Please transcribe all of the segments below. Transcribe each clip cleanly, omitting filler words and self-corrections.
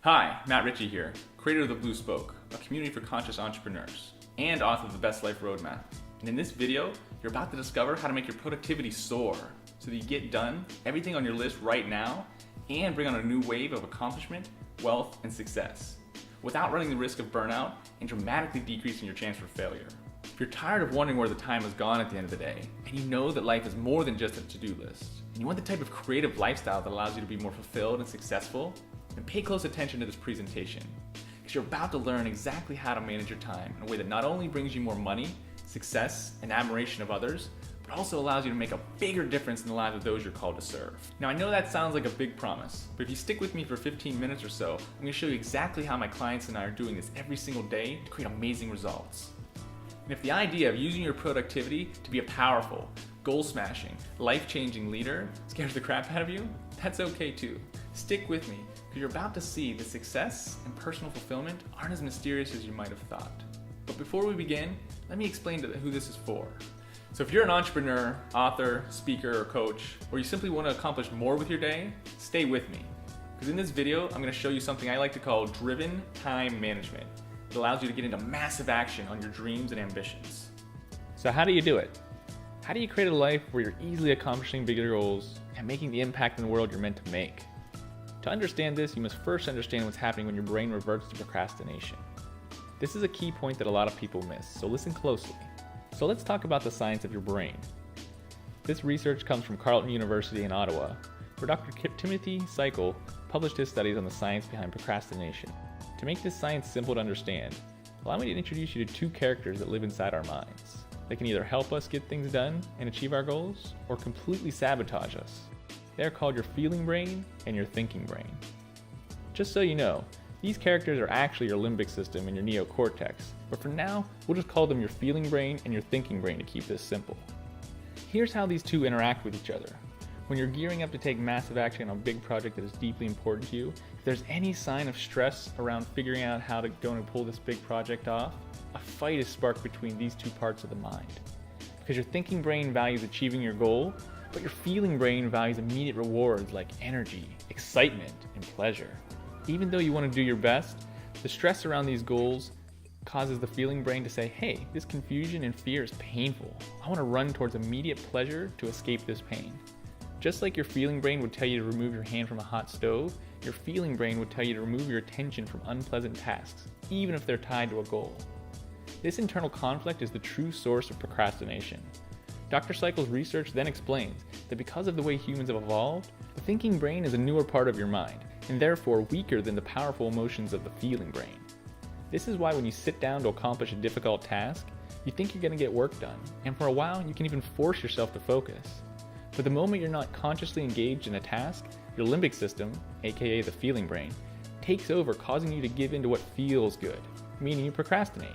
Hi, Matt Ritchey here, creator of The Blue Spoke, a community for conscious entrepreneurs, and author of The Best Life Roadmap. And in this video, you're about to discover how to make your productivity soar so that you get done everything on your list right now and bring on a new wave of accomplishment, wealth, and success without running the risk of burnout and dramatically decreasing your chance for failure. If you're tired of wondering where the time has gone at the end of the day, and you know that life is more than just a to-do list, and you want the type of creative lifestyle that allows you to be more fulfilled and successful, then pay close attention to this presentation, because you're about to learn exactly how to manage your time in a way that not only brings you more money, success, and admiration of others, but also allows you to make a bigger difference in the lives of those you're called to serve. Now, I know that sounds like a big promise, but if you stick with me for 15 minutes or so, I'm going to show you exactly how my clients and I are doing this every single day to create amazing results. And if the idea of using your productivity to be a powerful, goal-smashing, life-changing leader scares the crap out of you, that's okay too. Stick with me, because you're about to see that success and personal fulfillment aren't as mysterious as you might have thought. But before we begin, let me explain who this is for. So if you're an entrepreneur, author, speaker, or coach, or you simply want to accomplish more with your day, stay with me. Because in this video, I'm going to show you something I like to call driven time management. It allows you to get into massive action on your dreams and ambitions. So how do you do it? How do you create a life where you're easily accomplishing bigger goals and making the impact in the world you're meant to make? To understand this, you must first understand what's happening when your brain reverts to procrastination. This is a key point that a lot of people miss, so listen closely. So let's talk about the science of your brain. This research comes from Carleton University in Ottawa, where Dr. Timothy Cycle published his studies on the science behind procrastination. To make this science simple to understand, allow me to introduce you to two characters that live inside our minds. They can either help us get things done and achieve our goals, or completely sabotage us. They are called your feeling brain and your thinking brain. Just so you know, these characters are actually your limbic system and your neocortex, but for now, we'll just call them your feeling brain and your thinking brain to keep this simple. Here's how these two interact with each other. When you're gearing up to take massive action on a big project that is deeply important to you, if there's any sign of stress around figuring out how to go and pull this big project off, a fight is sparked between these two parts of the mind. Because your thinking brain values achieving your goal, but your feeling brain values immediate rewards like energy, excitement, and pleasure. Even though you want to do your best, the stress around these goals causes the feeling brain to say, hey, this confusion and fear is painful. I want to run towards immediate pleasure to escape this pain. Just like your feeling brain would tell you to remove your hand from a hot stove, your feeling brain would tell you to remove your attention from unpleasant tasks, even if they're tied to a goal. This internal conflict is the true source of procrastination. Dr. Cycle's research then explains that because of the way humans have evolved, the thinking brain is a newer part of your mind, and therefore weaker than the powerful emotions of the feeling brain. This is why when you sit down to accomplish a difficult task, you think you're going to get work done, and for a while you can even force yourself to focus. But the moment you're not consciously engaged in a task, your limbic system, aka the feeling brain, takes over, causing you to give in to what feels good, meaning you procrastinate.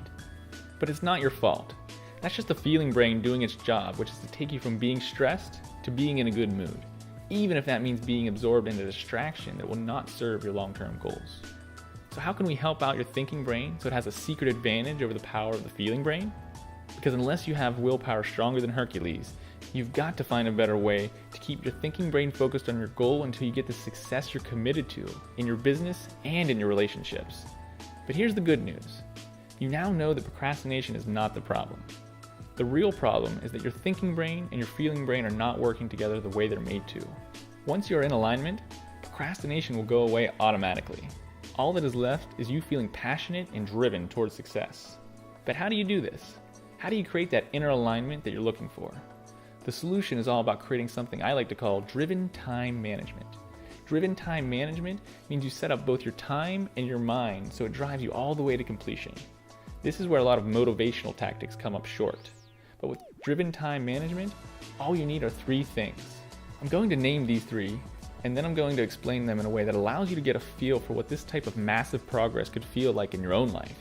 But it's not your fault. That's just the feeling brain doing its job, which is to take you from being stressed to being in a good mood, even if that means being absorbed in a distraction that will not serve your long-term goals. So how can we help out your thinking brain so it has a secret advantage over the power of the feeling brain? Because unless you have willpower stronger than Hercules, you've got to find a better way to keep your thinking brain focused on your goal until you get the success you're committed to in your business and in your relationships. But here's the good news. You now know that procrastination is not the problem. The real problem is that your thinking brain and your feeling brain are not working together the way they're made to. Once you're in alignment, procrastination will go away automatically. All that is left is you feeling passionate and driven towards success. But how do you do this? How do you create that inner alignment that you're looking for? The solution is all about creating something I like to call driven time management. Driven time management means you set up both your time and your mind so it drives you all the way to completion. This is where a lot of motivational tactics come up short. But with driven time management, all you need are three things. I'm going to name these three, and then I'm going to explain them in a way that allows you to get a feel for what this type of massive progress could feel like in your own life.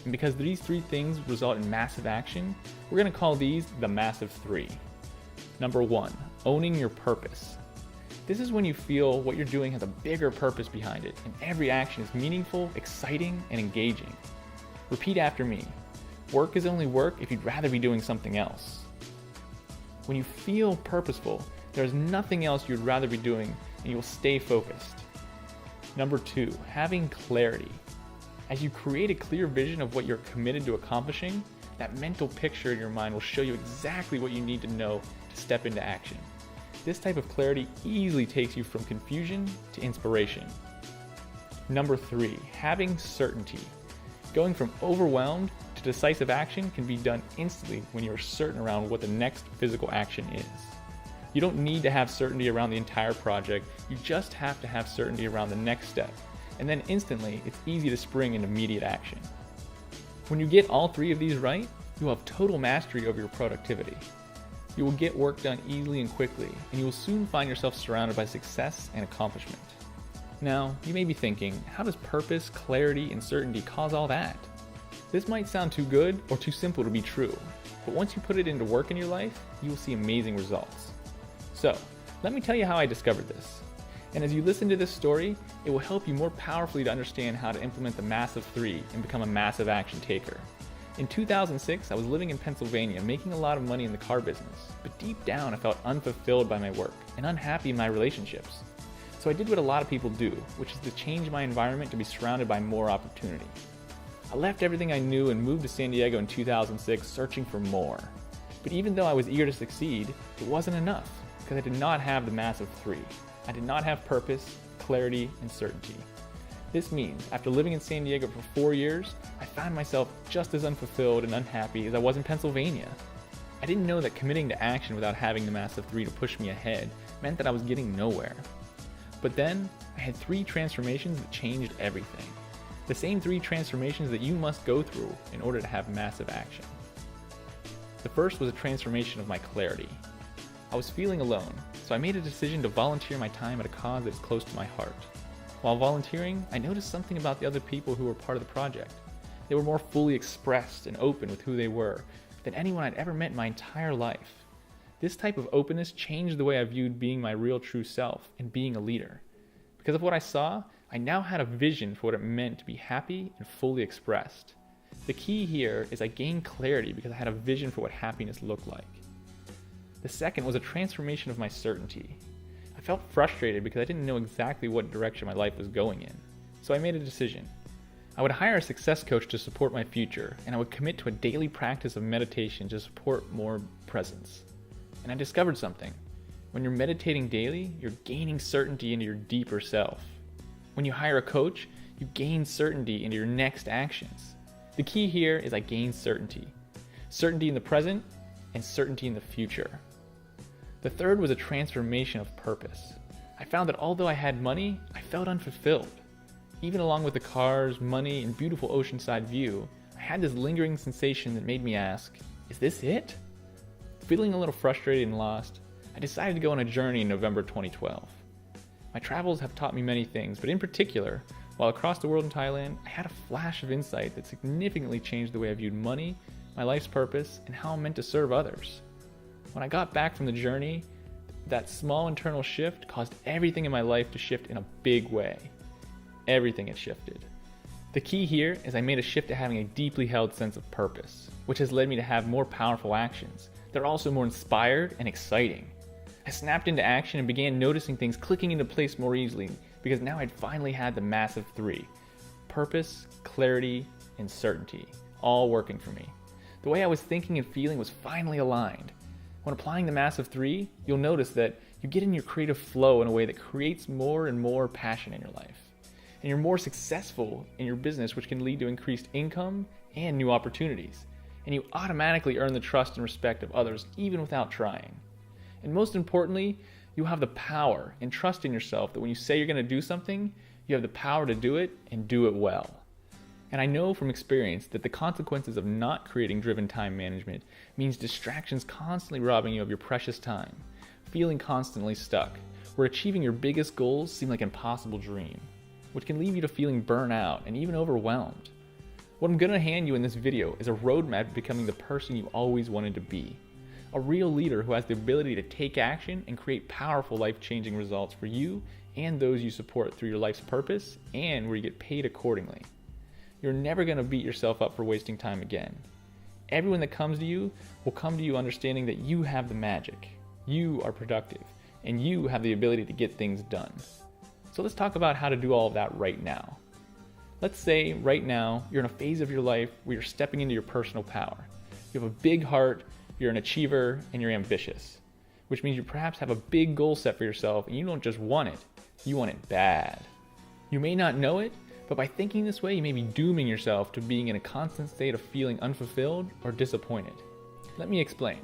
And because these three things result in massive action, we're going to call these the massive three. Number 1, owning your purpose. This is when you feel what you're doing has a bigger purpose behind it, and every action is meaningful, exciting, and engaging. Repeat after me. Work is only work if you'd rather be doing something else. When you feel purposeful, there's nothing else you'd rather be doing, and you'll stay focused. Number 2, having clarity. As you create a clear vision of what you're committed to accomplishing, that mental picture in your mind will show you exactly what you need to know to step into action. This type of clarity easily takes you from confusion to inspiration. Number 3, having certainty. Going from overwhelmed to decisive action can be done instantly when you're certain around what the next physical action is. You don't need to have certainty around the entire project, you just have to have certainty around the next step, and then instantly it's easy to spring into immediate action. When you get all 3 of these right, you will have total mastery over your productivity. You will get work done easily and quickly, and you will soon find yourself surrounded by success and accomplishment. Now, you may be thinking, how does purpose, clarity, and certainty cause all that? This might sound too good or too simple to be true, but once you put it into work in your life, you will see amazing results. So, let me tell you how I discovered this. And as you listen to this story, it will help you more powerfully to understand how to implement the massive 3 and become a massive action taker. In 2006, I was living in Pennsylvania, making a lot of money in the car business, but deep down I felt unfulfilled by my work and unhappy in my relationships. So I did what a lot of people do, which is to change my environment to be surrounded by more opportunity. I left everything I knew and moved to San Diego in 2006, searching for more. But even though I was eager to succeed, it wasn't enough, because I did not have the massive 3. I did not have purpose, clarity, and certainty. This means, after living in San Diego for 4 years, I found myself just as unfulfilled and unhappy as I was in Pennsylvania. I didn't know that committing to action without having the massive 3 to push me ahead meant that I was getting nowhere. But then, I had 3 transformations that changed everything. The same 3 transformations that you must go through in order to have massive action. The first was a transformation of my clarity. I was feeling alone, so I made a decision to volunteer my time at a cause that is close to my heart. While volunteering, I noticed something about the other people who were part of the project. They were more fully expressed and open with who they were than anyone I'd ever met in my entire life. This type of openness changed the way I viewed being my real true self and being a leader. Because of what I saw, I now had a vision for what it meant to be happy and fully expressed. The key here is I gained clarity because I had a vision for what happiness looked like. The second was a transformation of my certainty. I felt frustrated because I didn't know exactly what direction my life was going in. So I made a decision. I would hire a success coach to support my future, and I would commit to a daily practice of meditation to support more presence. And I discovered something. When you're meditating daily, you're gaining certainty into your deeper self. When you hire a coach, you gain certainty into your next actions. The key here is I gained certainty. Certainty in the present and certainty in the future. The third was a transformation of purpose. I found that although I had money, I felt unfulfilled. Even along with the cars, money, and beautiful oceanside view, I had this lingering sensation that made me ask, is this it? Feeling a little frustrated and lost, I decided to go on a journey in November 2012. My travels have taught me many things, but in particular, while across the world in Thailand, I had a flash of insight that significantly changed the way I viewed money, my life's purpose, and how I'm meant to serve others. When I got back from the journey, that small internal shift caused everything in my life to shift in a big way. Everything had shifted. The key here is I made a shift to having a deeply held sense of purpose, which has led me to have more powerful actions. They're also more inspired and exciting. I snapped into action and began noticing things clicking into place more easily because now I'd finally had the massive 3. Purpose, clarity, and certainty, all working for me. The way I was thinking and feeling was finally aligned. When applying the massive 3, you'll notice that you get in your creative flow in a way that creates more and more passion in your life. And you're more successful in your business, which can lead to increased income and new opportunities. And you automatically earn the trust and respect of others even without trying. And most importantly, you have the power and trust in yourself that when you say you're going to do something, you have the power to do it and do it well. And I know from experience that the consequences of not creating driven time management means distractions constantly robbing you of your precious time, feeling constantly stuck, where achieving your biggest goals seem like an impossible dream, which can leave you to feeling burnt out and even overwhelmed. What I'm going to hand you in this video is a roadmap to becoming the person you always wanted to be. A real leader who has the ability to take action and create powerful life-changing results for you and those you support through your life's purpose and where you get paid accordingly. You're never going to beat yourself up for wasting time again. Everyone that comes to you will come to you understanding that you have the magic, you are productive, and you have the ability to get things done. So let's talk about how to do all of that right now. Let's say right now you're in a phase of your life where you're stepping into your personal power. You have a big heart, you're an achiever, and you're ambitious, which means you perhaps have a big goal set for yourself and you don't just want it, you want it bad. You may not know it, but by thinking this way, you may be dooming yourself to being in a constant state of feeling unfulfilled or disappointed. Let me explain,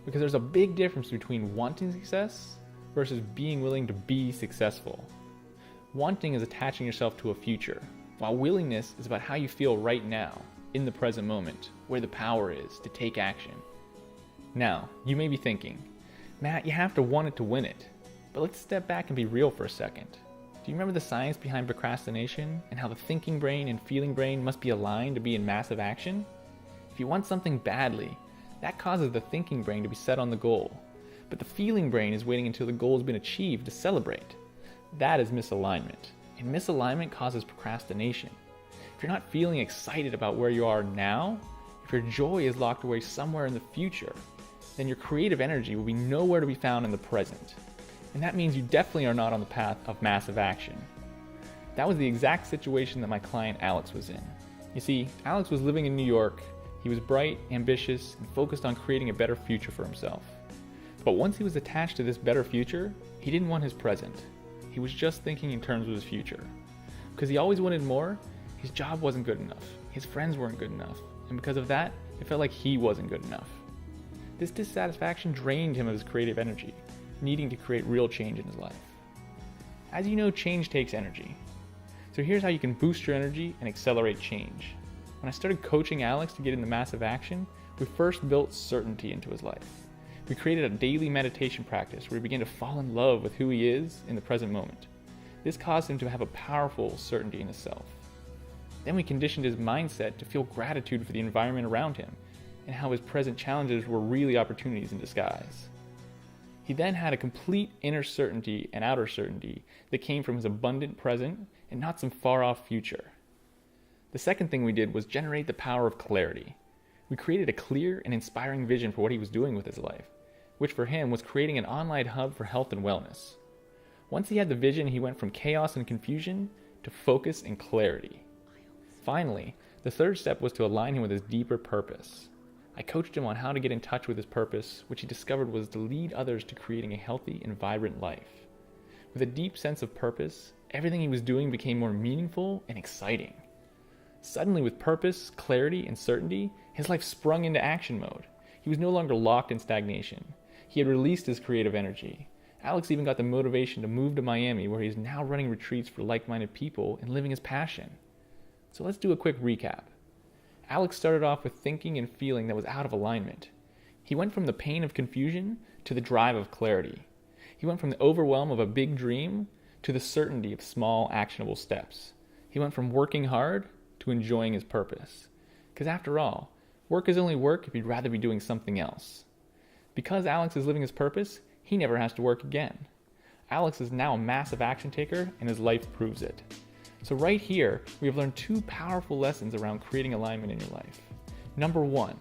because there's a big difference between wanting success versus being willing to be successful. Wanting is attaching yourself to a future, while willingness is about how you feel right now, in the present moment, where the power is to take action. Now, you may be thinking, Matt, you have to want it to win it. But let's step back and be real for a second. Do you remember the science behind procrastination and how the thinking brain and feeling brain must be aligned to be in massive action? If you want something badly, that causes the thinking brain to be set on the goal. But the feeling brain is waiting until the goal has been achieved to celebrate. That is misalignment. And misalignment causes procrastination. If you're not feeling excited about where you are now, if your joy is locked away somewhere in the future, then your creative energy will be nowhere to be found in the present. And that means you definitely are not on the path of massive action. That was the exact situation that my client Alex was in. You see, Alex was living in New York. He was bright, ambitious, and focused on creating a better future for himself. But once he was attached to this better future, he didn't want his present. He was just thinking in terms of his future. Because he always wanted more, his job wasn't good enough, his friends weren't good enough, and because of that, it felt like he wasn't good enough. This dissatisfaction drained him of his creative energy, needing to create real change in his life. As you know, change takes energy. So here's how you can boost your energy and accelerate change. When I started coaching Alex to get into massive action, we first built certainty into his life. We created a daily meditation practice where he began to fall in love with who he is in the present moment. This caused him to have a powerful certainty in himself. Then we conditioned his mindset to feel gratitude for the environment around him and how his present challenges were really opportunities in disguise. He then had a complete inner certainty and outer certainty that came from his abundant present and not some far-off future. The second thing we did was generate the power of clarity. We created a clear and inspiring vision for what he was doing with his life, which for him was creating an online hub for health and wellness. Once he had the vision, he went from chaos and confusion to focus and clarity. Finally, the third step was to align him with his deeper purpose. I coached him on how to get in touch with his purpose, which he discovered was to lead others to creating a healthy and vibrant life. With a deep sense of purpose, everything he was doing became more meaningful and exciting. Suddenly, with purpose, clarity, and certainty, his life sprung into action mode. He was no longer locked in stagnation. He had released his creative energy. Alex even got the motivation to move to Miami, where he is now running retreats for like-minded people and living his passion. So let's do a quick recap. Alex started off with thinking and feeling that was out of alignment. He went from the pain of confusion to the drive of clarity. He went from the overwhelm of a big dream to the certainty of small, actionable steps. He went from working hard to enjoying his purpose. Because after all, work is only work if you'd rather be doing something else. Because Alex is living his purpose, he never has to work again. Alex is now a massive action taker, and his life proves it. So right here, we have learned two powerful lessons around creating alignment in your life. Number one,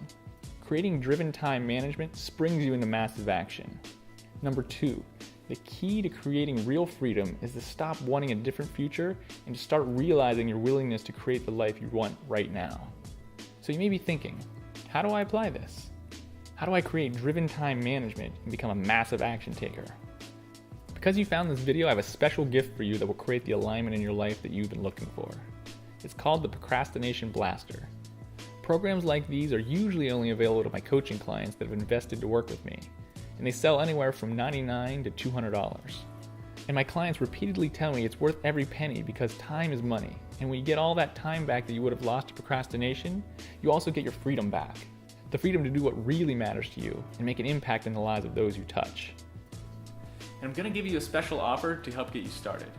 creating driven time management springs you into massive action. Number two, the key to creating real freedom is to stop wanting a different future and to start realizing your willingness to create the life you want right now. So you may be thinking, how do I apply this? How do I create driven time management and become a massive action taker? Because you found this video, I have a special gift for you that will create the alignment in your life that you've been looking for. It's called the Procrastination Blaster. Programs like these are usually only available to my coaching clients that have invested to work with me, and they sell anywhere from $99 to $200. And my clients repeatedly tell me it's worth every penny because time is money, and when you get all that time back that you would have lost to procrastination, you also get your freedom back. The freedom to do what really matters to you and make an impact in the lives of those you touch. And I'm going to give you a special offer to help get you started.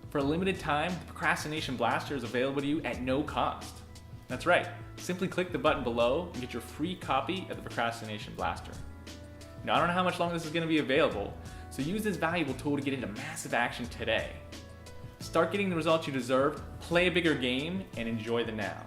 For a limited time, the Procrastination Blaster is available to you at no cost. That's right, simply click the button below and get your free copy of the Procrastination Blaster. Now, I don't know how much longer this is going to be available, so use this valuable tool to get into massive action today. Start getting the results you deserve, play a bigger game, and enjoy the now.